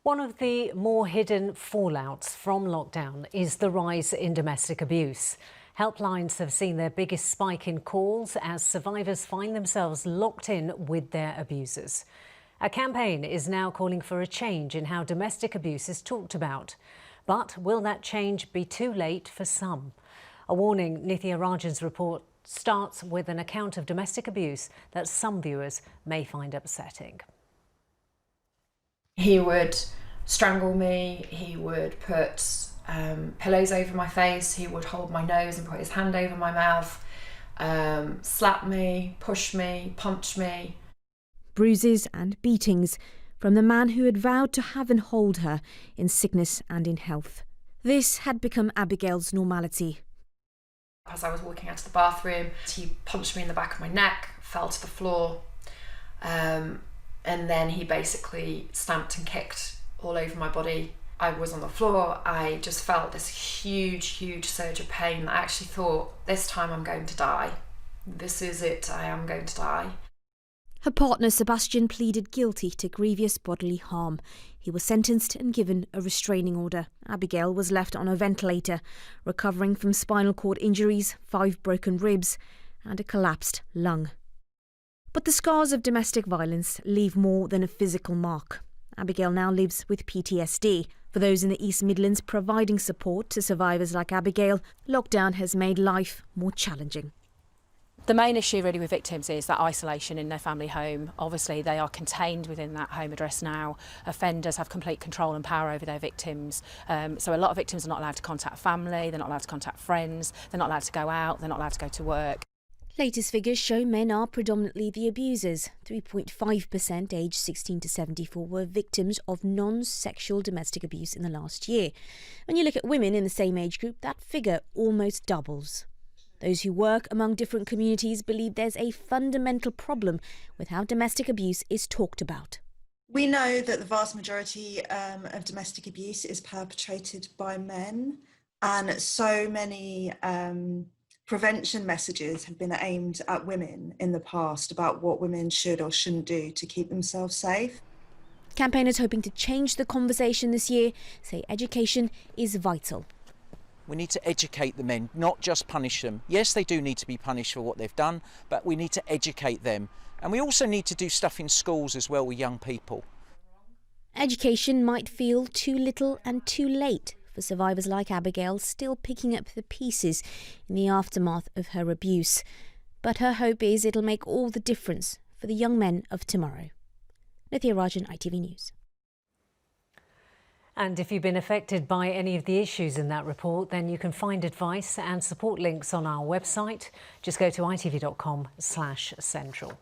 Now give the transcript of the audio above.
One of the more hidden fallouts from lockdown is the rise in domestic abuse. Helplines have seen their biggest spike in calls as survivors find themselves locked in with their abusers. A campaign is now calling for a change in how domestic abuse is talked about. But will that change be too late for some? A warning, Nithya Rajan's report starts with an account of domestic abuse that some viewers may find upsetting. He would strangle me, he would put pillows over my face, he would hold my nose and put his hand over my mouth, slap me, push me, punch me. Bruises and beatings from the man who had vowed to have and hold her in sickness and in health. This had become Abigail's normality. As I was walking out of the bathroom, he punched me in the back of my neck, fell to the floor, and then he basically stamped and kicked all over my body. I was on the floor. I just felt this huge surge of pain. I actually thought, this time I'm going to die. This is it, I am going to die. Her partner Sebastian pleaded guilty to grievous bodily harm. He was sentenced and given a restraining order. Abigail was left on a ventilator, recovering from spinal cord injuries, 5 broken ribs and a collapsed lung. But the scars of domestic violence leave more than a physical mark. Abigail now lives with PTSD. For those in the East Midlands providing support to survivors like Abigail, lockdown has made life more challenging. The main issue really with victims is that isolation in their family home. Obviously they are contained within that home address now. Offenders have complete control and power over their victims. So a lot of victims are not allowed to contact family, they're not allowed to contact friends, they're not allowed to go out, they're not allowed to go to work. Latest figures show men are predominantly the abusers. 3.5% aged 16 to 74 were victims of non-sexual domestic abuse in the last year. When you look at women in the same age group, that figure almost doubles. Those who work among different communities believe there's a fundamental problem with how domestic abuse is talked about. We know that the vast majority of domestic abuse is perpetrated by men, and so many prevention messages have been aimed at women in the past about what women should or shouldn't do to keep themselves safe. Campaigners hoping to change the conversation this year say education is vital. We need to educate the men, not just punish them. Yes, they do need to be punished for what they've done, but we need to educate them. And we also need to do stuff in schools as well with young people. Education might feel too little and too late for survivors like Abigail, still picking up the pieces in the aftermath of her abuse. But her hope is it'll make all the difference for the young men of tomorrow. Nithya Rajan, ITV News. And if you've been affected by any of the issues in that report, then you can find advice and support links on our website. Just go to itv.com/central.